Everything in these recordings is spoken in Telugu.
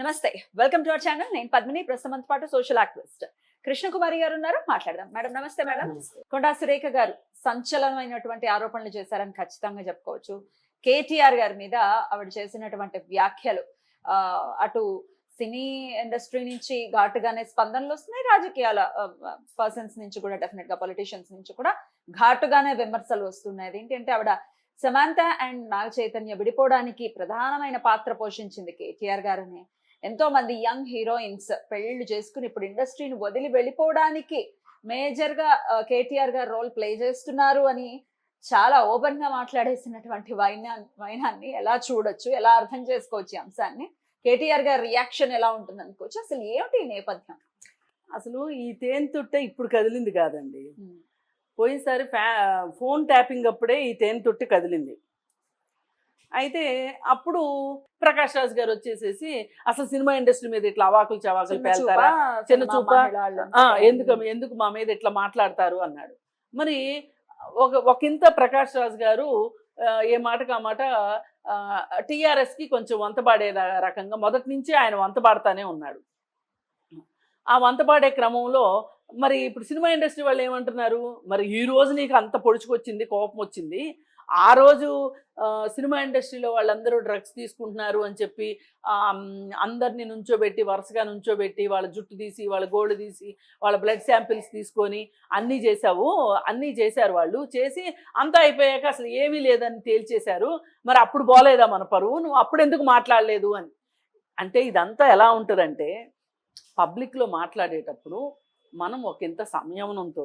నమస్తే, వెల్కమ్ టు అవర్ ఛానల్. నేను పద్మిని, ప్రస్తుతం పాటు సోషల్ యాక్టివిస్ట్ కృష్ణ కుమారి గారు ఉన్నారు. మాట్లాడదాం. మేడం నమస్తే. మేడం, కొండా సురేఖ గారు సంచలనమైనటువంటి ఆరోపణలు చేశారని ఖచ్చితంగా చెప్పుకోవచ్చు. కేటీఆర్ గారి మీద ఆవిడ చేసినటువంటి వ్యాఖ్యలు అటు సినీ ఇండస్ట్రీ నుంచి ఘాటుగానే స్పందనలు వస్తున్నాయి, రాజకీయాల పర్సన్స్ నుంచి కూడా, డెఫినెట్ గా పొలిటీషియన్స్ నుంచి కూడా ఘాటుగానే విమర్శలు వస్తున్నాయి. ఏంటంటే ఆవిడ సమాంత అండ్ నాగ చైతన్య విడిపోవడానికి ప్రధానమైన పాత్ర పోషించింది కేటీఆర్ గారని, ఎంతో మంది యంగ్ హీరోయిన్స్ పెళ్లిళ్ళు చేసుకుని ఇప్పుడు ఇండస్ట్రీని వదిలి వెళ్ళిపోవడానికి మేజర్ గా కేటీఆర్ గారు రోల్ ప్లే చేస్తున్నారు అని చాలా ఓపెన్ గా మాట్లాడేసినటువంటి వైనాన్ని ఎలా చూడొచ్చు, ఎలా అర్థం చేసుకోవచ్చు ఈ అంశాన్ని? కేటీఆర్ గారి రియాక్షన్ ఎలా ఉంటుంది అనుకోవచ్చు? అసలు ఏమిటి ఈ నేపథ్యం? అసలు ఈ తేనె తుట్ట ఇప్పుడు కదిలింది కాదండి. పోయినసారి ఫోన్ ట్యాపింగ్ అప్పుడే ఈ తేనె తొట్టి కదిలింది. అయితే అప్పుడు ప్రకాష్ రాజ్ గారు వచ్చేసేసి అసలు సినిమా ఇండస్ట్రీ మీద ఇట్లా అవాకులు చవాకులు పేల్తారా, చిన్న చూప, ఎందుకు మా మీద ఇట్లా మాట్లాడతారు అన్నాడు. మరి ఒకంత ప్రకాష్ రాజ్ గారు ఏ మాటకు ఆ మాట టిఆర్ఎస్ కి కొంచెం వంతపాడే రకంగా మొదటి నుంచి ఆయన వంతపాడుతానే ఉన్నాడు. ఆ వంతపాడే క్రమంలో మరి ఇప్పుడు సినిమా ఇండస్ట్రీ వాళ్ళు ఏమంటున్నారు, మరి ఈ రోజు నీకు అంత పొడుచుకొచ్చింది, కోపం వచ్చింది, ఆ రోజు సినిమా ఇండస్ట్రీలో వాళ్ళందరూ డ్రగ్స్ తీసుకుంటున్నారు అని చెప్పి అందరినీ నుంచోబెట్టి, వరుసగా నుంచోబెట్టి, వాళ్ళ జుట్టు తీసి, వాళ్ళ గోళ్ళు తీసి, వాళ్ళ బ్లడ్ శాంపిల్స్ తీసుకొని అన్నీ చేశారు. వాళ్ళు చేసి అంతా అయిపోయాక అసలు ఏమీ లేదని తేల్చేశారు. మరి అప్పుడు పోలేదా మన పరువు, నువ్వు అప్పుడు ఎందుకు మాట్లాడలేదు అని. అంటే ఇదంతా ఎలా ఉంటుందంటే, పబ్లిక్లో మాట్లాడేటప్పుడు మనం ఒకంత సంయమనంతో,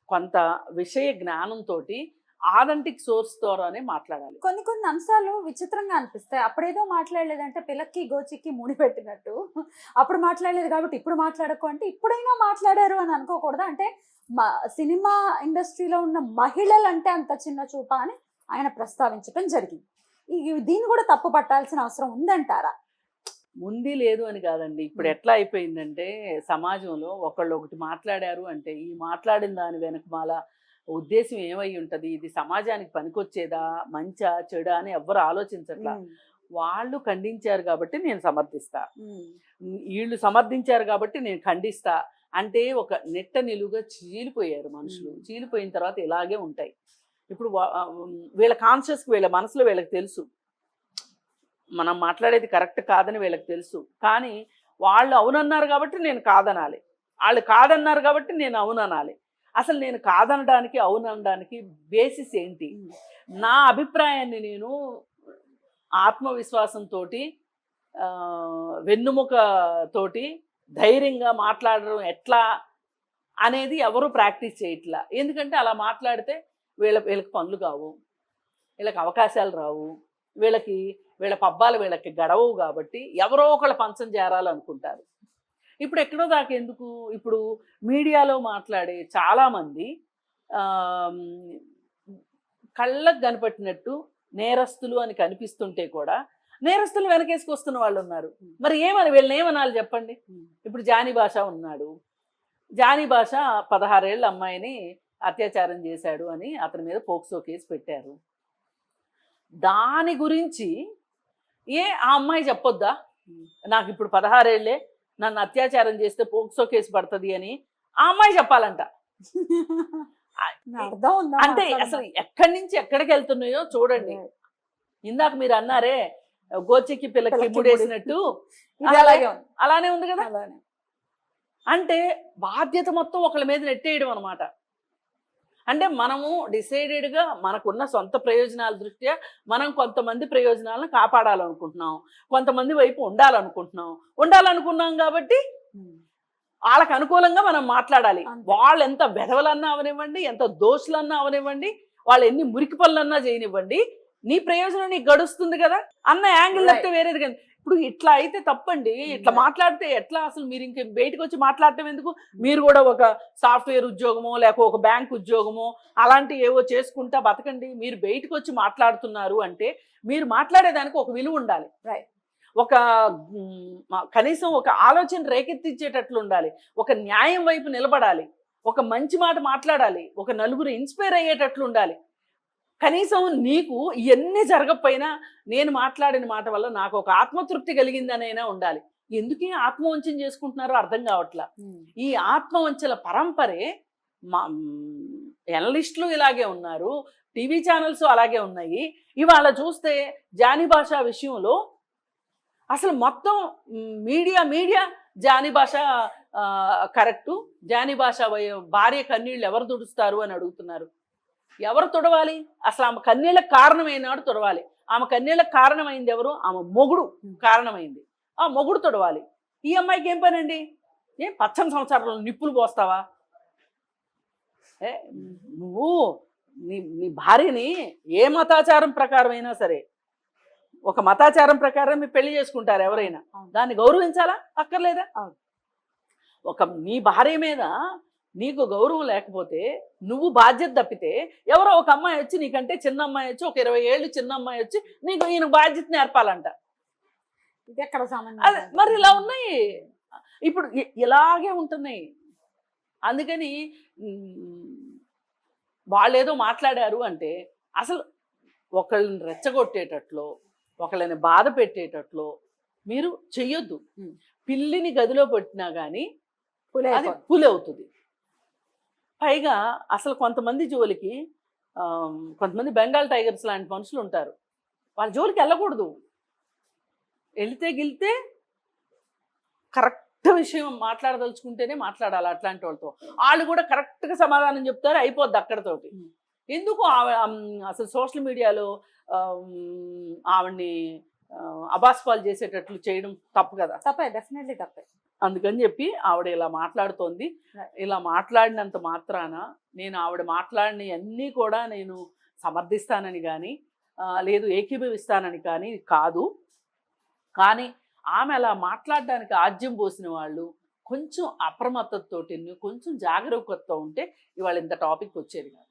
కొంత విషయ జ్ఞానంతో, ఆథెంటిక్ సోర్స్ ద్వారానే మాట్లాడాలి. కొన్ని అంశాలు విచిత్రంగా అనిపిస్తాయి. అప్పుడేదో మాట్లాడలేదంటే పిల్లకి గోచిక్కి ముడి పెట్టినట్టు, అప్పుడు మాట్లాడలేదు కాబట్టి ఇప్పుడు మాట్లాడకు అంటే ఇప్పుడైనా మాట్లాడారు అని అనుకోకూడదా? అంటే సినిమా ఇండస్ట్రీలో ఉన్న మహిళలు అంటే అంత చిన్న చూప అని ఆయన ప్రస్తావించడం జరిగింది. దీన్ని కూడా తప్పు పట్టాల్సిన అవసరం ఉందంటారా? ఉంది లేదు అని కాదండి. ఇప్పుడు ఎట్లా అయిపోయిందంటే, సమాజంలో ఒకళ్ళు ఒకటి మాట్లాడారు అంటే ఈ మాట్లాడిన దాని వెనకమాల ఉద్దేశం ఏమై ఉంటుంది, ఇది సమాజానికి పనికొచ్చేదా, మంచా చెడా అని ఎవ్వరు ఆలోచించట్లా. వాళ్ళు ఖండించారు కాబట్టి నేను సమర్థిస్తా, వీళ్ళు సమర్థించారు కాబట్టి నేను ఖండిస్తా అంటే ఒక నెట్ట నిలువుగా చీలిపోయారు మనుషులు. చీలిపోయిన తర్వాత ఇలాగే ఉంటాయి. ఇప్పుడు వీళ్ళ కాన్షియస్కి, వీళ్ళ మనసులో వీళ్ళకి తెలుసు మనం మాట్లాడేది కరెక్ట్ కాదని వీళ్ళకి తెలుసు. కానీ వాళ్ళు అవునన్నారు కాబట్టి నేను కాదనాలి, వాళ్ళు కాదన్నారు కాబట్టి నేను అవుననాలి. అసలు నేను కాదనడానికి అవుననడానికి బేసిస్ ఏంటి? నా అభిప్రాయాన్ని నేను ఆత్మవిశ్వాసంతో, వెన్నుముకతోటి ధైర్యంగా మాట్లాడడం ఎట్లా అనేది ఎవరు ప్రాక్టీస్ చేయట్లా. ఎందుకంటే అలా మాట్లాడితే వీళ్ళకి పనులు కావు, వీళ్ళకి అవకాశాలు రావు, వీళ్ళ పబ్బాలు వీళ్ళకి గడవవు. కాబట్టి ఎవరో ఒకళ్ళ పంచం చేరాలనుకుంటారు. ఇప్పుడు ఎక్కడో దాకా ఎందుకు, ఇప్పుడు మీడియాలో మాట్లాడే చాలామంది కళ్ళకు కనపట్టినట్టు నేరస్తులు అని కనిపిస్తుంటే కూడా నేరస్తులు వెనకేసుకొస్తున్న వాళ్ళు ఉన్నారు. మరి వీళ్ళని ఏమనాలి చెప్పండి? ఇప్పుడు జానీ భాష ఉన్నాడు. జానీ భాష 16 ఏళ్ళ అమ్మాయిని అత్యాచారం చేశాడు అని అతని మీద పోక్సో కేసు పెట్టారు. దాని గురించి ఆ అమ్మాయి చెప్పొద్దా, నాకు ఇప్పుడు 16 ఏళ్ళే, నన్ను అత్యాచారం చేస్తే పోక్సో కేసు పడుతుంది అని ఆ అమ్మాయి చెప్పాలంట. అంటే అసలు ఎక్కడి నుంచి ఎక్కడికి వెళ్తున్నాయో చూడండి. ఇందాక మీరు అన్నారే గోచికి పిల్లకి ముడేసినట్టు, అలానే ఉంది కదా. అంటే బాధ్యత మొత్తం ఒకళ్ళ మీద నెట్టేయడం అనమాట. అంటే మనము డిసైడెడ్గా మనకున్న సొంత ప్రయోజనాల దృష్ట్యా మనం కొంతమంది ప్రయోజనాలను కాపాడాలనుకుంటున్నాం, కొంతమంది వైపు ఉండాలనుకున్నాం కాబట్టి వాళ్ళకు అనుకూలంగా మనం మాట్లాడాలి. వాళ్ళు ఎంత బెదవలన్నా అవనివ్వండి, ఎంత దోషులన్నా అవనివ్వండి, వాళ్ళు ఎన్ని మురికి పనులన్నా చేయనివ్వండి, నీ ప్రయోజనం నీకు గడుస్తుంది కదా అన్న యాంగిల్ తప్పితే వేరేది కదా. ఇప్పుడు ఇట్లా అయితే తప్పండి. ఇట్లా మాట్లాడితే ఎట్లా? అసలు మీరు ఇంక బయటకు వచ్చి మాట్లాడటం ఎందుకు? మీరు కూడా ఒక సాఫ్ట్వేర్ ఉద్యోగమో లేక ఒక బ్యాంక్ ఉద్యోగమో అలాంటివి ఏవో చేసుకుంటా బతకండి. మీరు బయటకు వచ్చి మాట్లాడుతున్నారు అంటే మీరు మాట్లాడేదానికి ఒక విలువ ఉండాలి, ఒక కనీసం ఒక ఆలోచన రేకెత్తించేటట్లు ఉండాలి, ఒక న్యాయం వైపు నిలబడాలి, ఒక మంచి మాట మాట్లాడాలి, ఒక నలుగురు ఇన్స్పైర్ అయ్యేటట్లు ఉండాలి. కనీసం నీకు ఇవన్నీ జరగకపోయినా నేను మాట్లాడిన మాట వల్ల నాకు ఒక ఆత్మతృప్తి కలిగిందనైనా ఉండాలి. ఎందుకు ఆత్మవంచన చేసుకుంటున్నారో అర్థం కావట్లా. ఈ ఆత్మవంచల పరంపరే మా ఎనలిస్టులు ఇలాగే ఉన్నారు, టీవీ ఛానల్స్ అలాగే ఉన్నాయి. ఇవాళ చూస్తే జానీ భాష విషయంలో అసలు మొత్తం మీడియా జానీ భాష కరెక్టు, జానీ భాష భార్య కన్నీళ్ళు ఎవరు తుడుస్తారు అని అడుగుతున్నారు. ఎవరు తుడవాలి? అసలు ఆమె కన్నీళ్ళకి కారణమైనాడు తుడవాలి. ఆమె కన్నీళ్ళకి కారణమైంది ఎవరు? ఆమె మొగుడు కారణమైంది. ఆ మొగుడు తుడవాలి. ఈ అమ్మాయికి ఏం పనండి? ఏం పచ్చని సంవత్సరాలు నిప్పులు పోస్తావా? నువ్వు నీ భార్యని ఏ మతాచారం ప్రకారం అయినా సరే, ఒక మతాచారం ప్రకారం మీ పెళ్లి చేసుకుంటారు ఎవరైనా, దాన్ని గౌరవించాలా అక్కర్లేదా? ఒక నీ భార్య మీద నీకు గౌరవం లేకపోతే, నువ్వు బాధ్యత తప్పితే, ఎవరో ఒక అమ్మాయి వచ్చి నీకంటే చిన్న అమ్మాయి వచ్చి, ఒక 20 ఏళ్ళు చిన్న అమ్మాయి వచ్చి నీకు ఈయన బాధ్యత నేర్పాలంట. ఇది ఎక్కడ మరి ఇలా ఉన్నాయి. ఇప్పుడు ఇలాగే ఉంటున్నాయి. అందుకని వాళ్ళు ఏదో మాట్లాడారు అంటే అసలు ఒకళ్ళని రెచ్చగొట్టేటట్లో, ఒకళ్ళని బాధ పెట్టేటట్లో మీరు చెయ్యొద్దు. పిల్లిని గదిలో పెట్టినా కానీ అది పులి అవుతుంది. పైగా అసలు కొంతమంది జోలికి కొంతమంది బెంగాల్ టైగర్స్ లాంటి మనుషులు ఉంటారు, వాళ్ళ జోలికి వెళ్ళకూడదు. వెళితే గిలితే కరెక్ట్ విషయం మాట్లాడదలుచుకుంటేనే మాట్లాడాలి. అట్లాంటి వాళ్ళతో వాళ్ళు కూడా కరెక్ట్గా సమాధానం చెప్తారు, అయిపోద్ది అక్కడతోటి. ఎందుకు అసలు సోషల్ మీడియాలో ఆవిడ్ని అబాస్పాలు చేసేటట్లు చేయడం తప్పు కదా? తప్పే, డెఫినెట్లీ తప్పే. అందుకని చెప్పి ఆవిడ ఇలా మాట్లాడుతోంది. ఇలా మాట్లాడినంత మాత్రాన నేను ఆవిడ మాట్లాడిన అన్నీ కూడా నేను సమర్థిస్తానని కానీ లేదు ఏకీభవిస్తానని కానీ కాదు. కానీ ఆమె అలా మాట్లాడడానికి ఆజ్యం పోసిన వాళ్ళు కొంచెం అప్రమత్తతోటి, కొంచెం జాగరూకతతో ఉంటే ఇవాళ ఇంత టాపిక్ వచ్చేది కాదు.